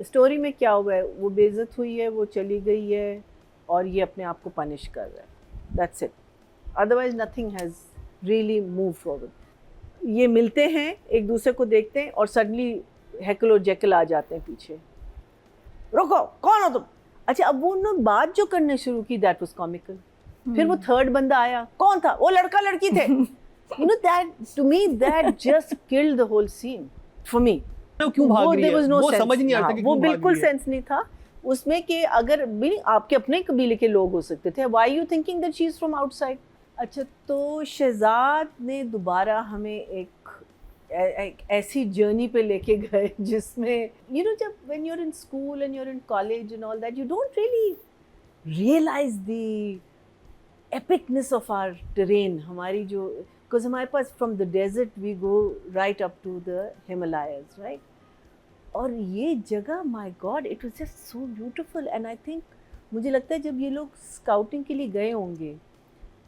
Story में क्या हुआ है, वो बेइज्जत हुई है, वो चली गई है और ये अपने आप को पनिश कर रहा है, that's it. Otherwise nothing has really move forward. ये मिलते हैं, एक दूसरे को देखते हैं और सडनली हैकल और जैकल आ जाते हैं पीछे, रुको कौन हो तुम। अच्छा, अब वो उन्होंने बात जो करने शुरू की, दैट वाज कॉमिकल। फिर वो थर्ड बंदा आया, कौन था वो, लड़का लड़की थे। You know that, to me that just killed the whole scene for me. क्यों भाग रही है, वो समझ नहीं आता कि वो क्यों भाग बिल्कुल रही है। सेंस नहीं था उसमें कि अगर भी आपके अपने कबीले के लोग हो सकते थे, why you thinking that she is from outside. अच्छा, तो शहजाद ने दोबारा हमें एक ऐसी जर्नी पे लेके गए जिसमें यू नो, जब when you are in school and you are in college and all that, you don't really realize the epicness of our terrain, हमारी जो, because हमारे पास from the desert we go right up to the Himalayas, right? और ये जगह, my God, it was just so beautiful and I think, मुझे लगता है जब ये लोग स्काउटिंग के लिए गए होंगे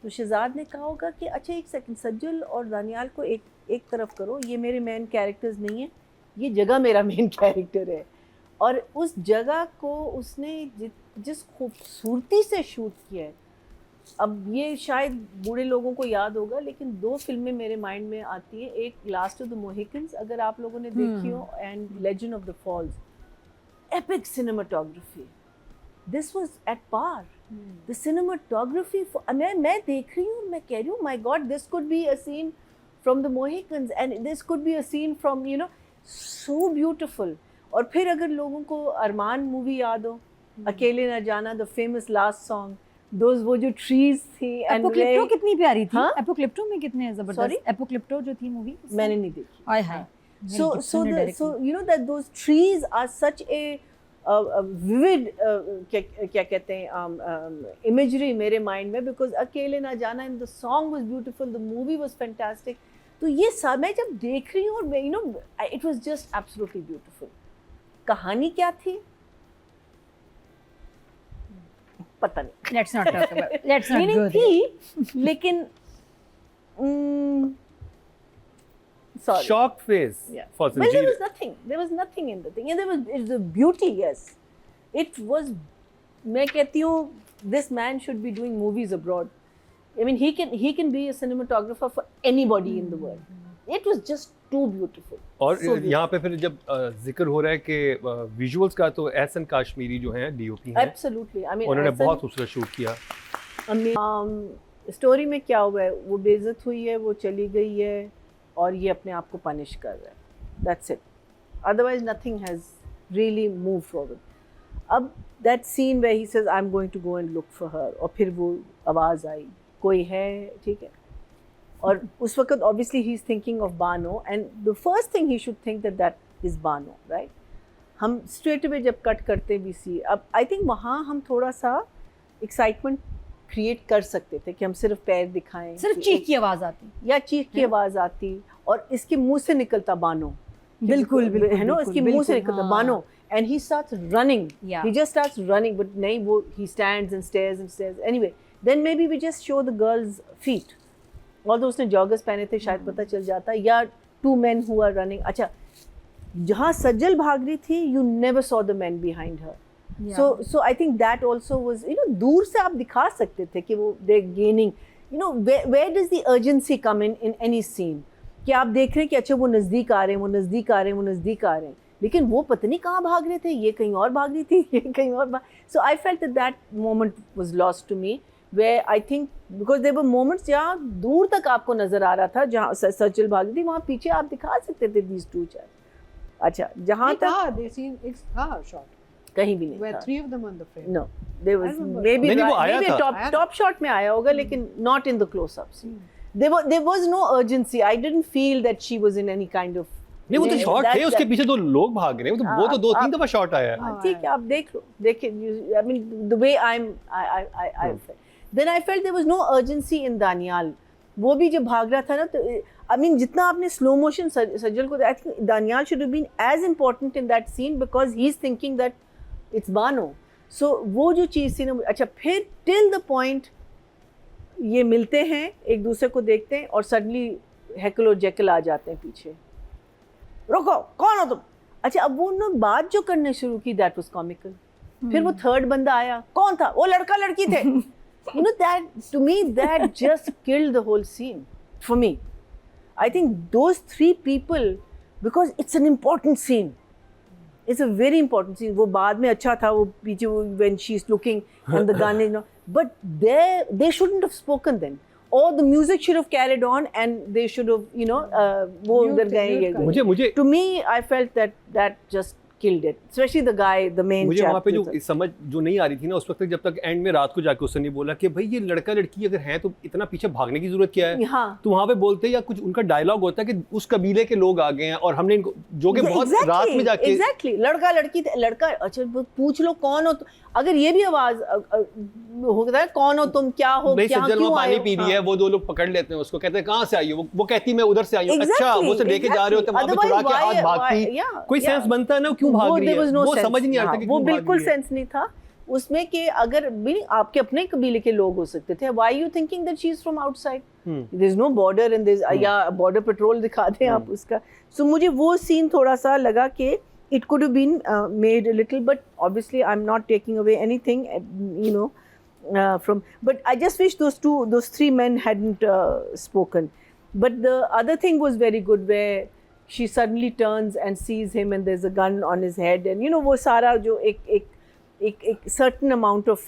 तो शहजाद ने कहा होगा कि अच्छा एक सेकंड, सज्जल और दानियाल को एक तरफ करो, ये मेरे मेन कैरेक्टर्स नहीं है, ये जगह मेरा मेन कैरेक्टर है। और उस जगह को उसने जिस खूबसूरती से शूट किया है, अब ये शायद बूढ़े लोगों को याद होगा लेकिन दो फिल्में मेरे माइंड में आती हैं, एक लास्ट ऑफ द मोहिकन्स अगर आप लोगों ने देखी हो, and legend of the falls. Epic cinematography, this was at par. The cinematography, मैं देख रही हूँ, मैं कह रही हूँ my god, this could be a scene from the Mohicans and this could be a scene from, you know, so beautiful. और फिर अगर लोगों को अरमान मूवी याद हो, अकेले न जाना, द फेमस लास्ट सॉन्ग, वो जो ट्रीज थी, एंड एपोक्लिप्टो कितनी प्यारी थी। हाँ? एपोक्लिप्टो में कितने जबरदस्त, एपोक्लिप्टो जो थी मूवी, मैंने नहीं देखी। हाय हाय। so you know that those trees are such a vivid क्या कहते हैं imagery मेरे mind में, because अकेले ना जाना, and the song was beautiful, the movie was fantastic। तो ये सब मैं जब देख रही हूँ और you know, it was just absolutely beautiful। कहानी क्या थी पता नहीं, let's not talk about, let's not go थी लेकिन sorry, Shocked face for Well, there Sanjeev. was nothing. There was nothing in the thing. And it's the beauty, yes. It was. मैं कहती हूँ, this man should be doing movies abroad. I mean, he can be a cinematographer for anybody in the world. It was just too beautiful. और So beautiful. यहाँ पे फिर जब जिक्र हो रहा है कि विजुअल्स का, तो एहसन काश्मीरी जो हैं डीओपी हैं, Absolutely. I mean, उन्होंने बहुत खूबसूरत शूट किया। स्टोरी में क्या हुआ है, वो बेइज्जत हुई है, वो चली गई है और ये अपने आप को पनिश कर रहा है, that's it. Otherwise nothing has really move forward. अब that scene where he says I am going to go and look for her, और फिर वो आवाज़ आई, कोई है, ठीक है। और उस वक्त obviously he is thinking of Bano, and the first thing he should think that is Bano, right. हम स्ट्रेट अवे जब कट करते भी सी, अब आई थिंक वहाँ हम थोड़ा सा एक्साइटमेंट क्रिएट कर सकते थे कि हम सिर्फ पैर दिखाएं, सिर्फ चीख की आवाज आती, या चीख की आवाज़ आती और इसके मुंह से निकलता बानो, बिल्कुल है ना, इसके मुंह से निकलता Bano, and he starts running. Yeah. He just starts running, but नहीं, वो he stands and stares and stares. Anyway, then maybe we just show the girl's feet. Although उसने joggers पहने थे, शायद पता चल जाता, या two men who are running. अच्छा, जहाँ सज्जल भाग रही थी, you never saw the men behind her. Yeah. So I think that also was, you know, दूर से आप दिखा सकते थे कि वो they're gaining. You know, where does the urgency come in any scene? कि आप देख रहे हैं कि अच्छा वो नज़दीक आ रहे हैं, वो नज़दीक आ रहे हैं, वो नज़दीक आ रहे हैं, लेकिन वो पता नहीं कहाँ भाग रहे थे, ये कहीं और भाग रही थी, ये कहीं और भाग। So I felt that moment was lost to me, where I think because there were moments जहाँ दूर तक आपको नज़र आ रहा था, जहाँ सचल भाग रही थी, वहाँ पीछे आप दिखा सकते थे दीज टू चार। अच्छा, जहाँ तक कहीं भी नहीं था। 3 of them on the frame. No, there was maybe नहीं, वो आया था। top shot में आया होगा, लेकिन not in the close-ups. There was no urgency. I didn't feel that she was in any kind of. नहीं, वो तो शॉट थे, उसके पीछे दो लोग भाग रहे हैं, वो तो 2-3 दफा शॉट आया है। ठीक है, आप देख लो, देखिए, I mean the way I felt. Then I felt there was no urgency in Daniyal. वो भी जब भाग रहा था ना, तो I mean जितना आपने स्लो मोशन सज्जल को, I think Daniyal should have been as important in that scene because he's thinking that it's Bano. So वो जो चीज़ थी ना, अच्छा, फिर till the point ये मिलते हैं, एक दूसरे को देखते हैं और सडनली हैकल और जैकल आ जाते हैं पीछे, रुको कौन हो तुम। अच्छा अब वो उन्होंने बात जो करने शुरू की दैट वाज कॉमिकल। फिर वो थर्ड बंदा आया, कौन था वो? लड़का लड़की थे। You know, that to me that just killed the whole scene for me. I think those three people, because it's an important scene. It's a very important scene. वो बाद में अच्छा था, वो पीछे वो when she's looking and the gun is not, but they shouldn't have spoken then. Or the music should have carried on and they should have, you know, वो उधर गए ये गए। मुझे To me, I felt that just killed it, especially the guy, the main मुझे chap वहाँ पे with जो the- समझ जो नहीं आ रही थी ना उस वक्त तक, जब तक एंड में रात को जाके उसने नहीं बोला कि भाई ये लड़का लड़की अगर हैं तो इतना पीछे भागने की जरूरत क्या है। हाँ तो वहाँ पे बोलते या कुछ उनका डायलॉग होता है कि उस कबीले के लोग आ गए हैं और हमने इनको जो कि बहुत रात में जाके एग्जैक्टली लड़का लड़की लड़का, अच्छा पूछ लो कौन हो, अगर ये भी आवाज होता है कौन हो तुम, क्या हो, नहीं क्या सज्जन वो क्यों पानी आए हो? पी रही है, वो दो लोग पकड़ लेते हैं उसको, कहते हैं कहाँ से आई हो, वो कहती मैं उधर से आई हूँ। अच्छा वो से लेके जा रहे होते वहाँ पे छुड़ा के हाथ भागती, कोई सेंस बनता है ना क्यों भाग रही है, वो समझ नहीं आता कि वो क्यों भाग बिल्कुल रही है। सेंस नहीं था उसमें कि अगर भी आपके अपने कबीले के लोग हो सकते थे, why you thinking that she is from outside, there is no border and there या बॉर्डर पेट्रोल दिखा दें आप उसका। सो मुझे वो सीन थोड़ा सा लगा कि it could have been made a little, but obviously I'm not taking away anything, you know, from, but I just wish those three men hadn't spoken. But the other thing was very good where she suddenly turns and sees him and there's a gun on his head and you know वो सारा जो एक certain amount of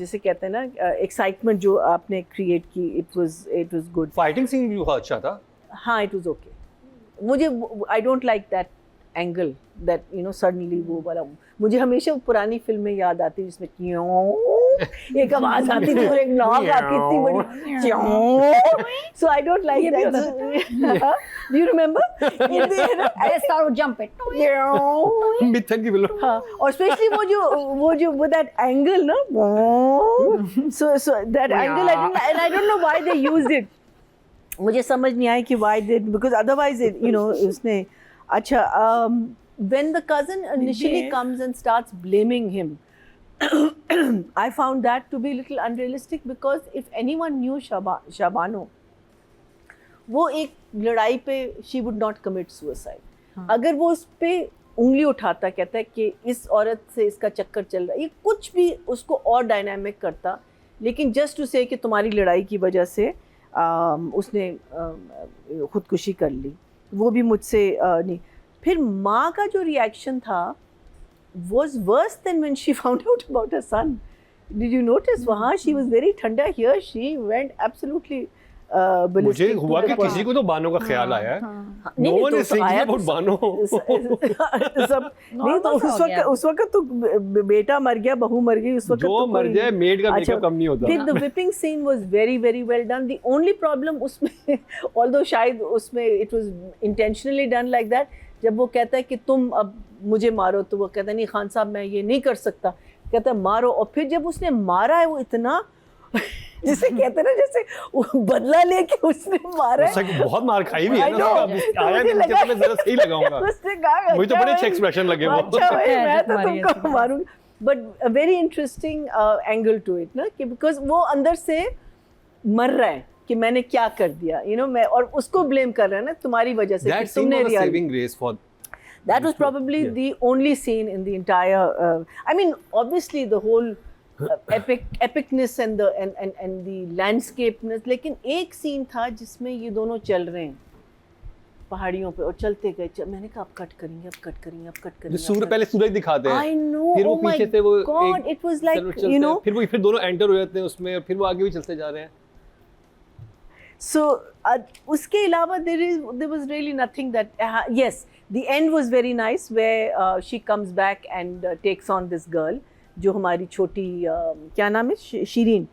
जिसे कहते हैं ना excitement जो आपने create की, it was good. Fighting scene भी बहुत अच्छा था। हाँ it was okay. मुझे I don't like that angle that you know suddenly वो वाला, मुझे हमेशा पुरानी फिल्में याद आती जिसमें क्यों एक आवाज आती थी और एक नॉक आती इतनी बड़ी क्यों, so I don't like that. Do you remember? Let's start with jump it. मिथन की फिल्म। हाँ, और स्पेशली वो जो that angle ना, so that angle I don't know why they used it. मुझे समझ नहीं आया कि why did, because otherwise it, you know उसने अच्छा when the cousin initially comes and starts blaming him, I found that to be a little unrealistic because if anyone knew Shabano, वो एक लड़ाई पे she would not commit suicide. अगर वो उस पे उंगली उठाता, कहता है कि इस औरत से इसका चक्कर चल रहा है, ये कुछ भी उसको और डायनामिक करता, लेकिन जस्ट टू से कि तुम्हारी लड़ाई की वजह से उसने खुदकुशी कर ली, वो भी मुझसे नहीं। फिर माँ का जो रिएक्शन था was worse than when she found out about her son. Did you notice? वहाँ she was very ठंडा, here she went absolutely ballistic. मुझे हुआ to कि the किसी को तो बानो का ख्याल आया है। नहीं, No one तो is thinking आया about तो बानो। सब नहीं तो उस वक्त तो बेटा मर गया, बहू मर गई, उस वक्त जो मर जाए मेड का मेकअप कम नहीं होता। फिर the whipping scene was very very well done. The only problem उसमें although शायद उसमें it was intentionally done like that, जब वो कहता है कि तुम अब मुझे मारो, तो वो कहता है नहीं खान साहब मैं ये नहीं कर सकता, कहता है मारो, और फिर जब उसने मारा है वो इतना जिसे कहते हैं ना जैसे वो बदला लेके उसने मारा है। उससे बहुत मार खाई भी है ना, I know. उसका आया नहीं, मुझे तो मैं जरा सही लगाऊंगा। उसने कहा मुझे तो अच्छा बड़े अच्छे भाई, एक्सप्रेशन लगे वो। अच्छा भाई मैं तो मारी है तुमको इसने। मारूंगी, but a very interesting angle to it ना, कि बिकॉज वो अंदर से मर रहा है कि मैंने क्या कर दिया, you know, मैं, और उसको ब्लेम कर रहा है ना तुम्हारी वजह से That कि scene तुमने was a real. saving grace for That was probably Yeah. the only scene in the entire. I mean, obviously the whole epicness and the landscapeness. लेकिन एक scene था जिसमें ये दोनों चल रहे हैं पहाड़ियों पे और चलते गए, मैंने कहा अब कट करेंगे, अब कट करेंगे, अब कट करेंगे। जो सूर्य पहले सूरज दिखाते हैं, I know. फिर वो Oh my पीछे से वो God, it was like, चलते you know. हैं, फिर दोनों एंटर हो जाते हैं उसमें, और फिर वो आगे भी चलते जा रहे हैं। So उसके अलावा there was really nothing that yes, the end was very nice where she comes back and takes on this girl जो हमारी छोटी क्या नाम है, शीरीन,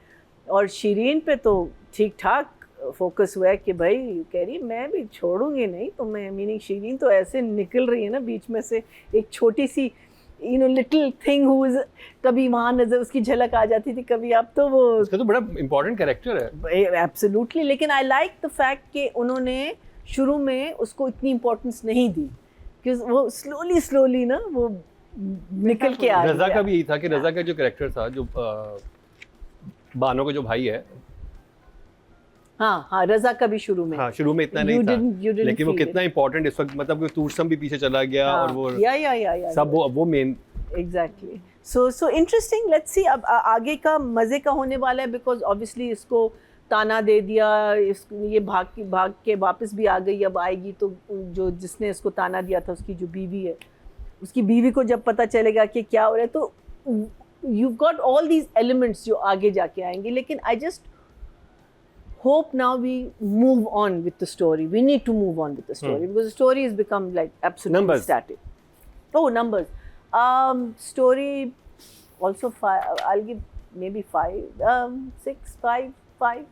और शीरीन पे तो ठीक ठाक फोकस हुआ है कि भाई कह रही मैं भी छोड़ूंगी नहीं, तो मैं मीनिंग शीरीन तो ऐसे निकल रही है ना बीच में से, एक छोटी सी you know little thing who is, कभी वहाँ नजर उसकी झलक आ जाती थी, कभी अब तो वो उसका तो बड़ा इम्पोर्टेंट कैरेक्टर है। एब्सोल्युटली, लेकिन आई लाइक द फैक्ट कि उन्होंने शुरू में उसको इतनी इम्पोर्टेंस नहीं दी, क्योंकि वो स्लोली ना वो निकल के आ रजा गया। का भी यही था कि रजा का जो कैरेक्टर था, जो बानो का जो भाई है, हाँ, रजा का भी शुरू में, हाँ, शुरू में इतना नहीं था, लेकिन वो कितना इम्पोर्टेंट इस वक्त, मतलब तूर्सम भी पीछे चला गया, और वो सब वो main. Exactly. So interesting, let's see अब आगे का मजे का होने वाला है, बिकॉज ऑब्वियसली इसको ताना दे दिया, ये भाग के वापस भी आ गई, अब आएगी तो जो जिसने इसको ताना दिया था उसकी जो बीवी है, उसकी बीवी को जब पता चलेगा कि क्या हो रहा है, तो you got all these elements जो आगे जाके आएंगे। लेकिन I just hope now we move on with the story. We need to move on with the story because the story has become like absolutely static. Oh, numbers. Story also 5. I'll give maybe 5, 6, 5.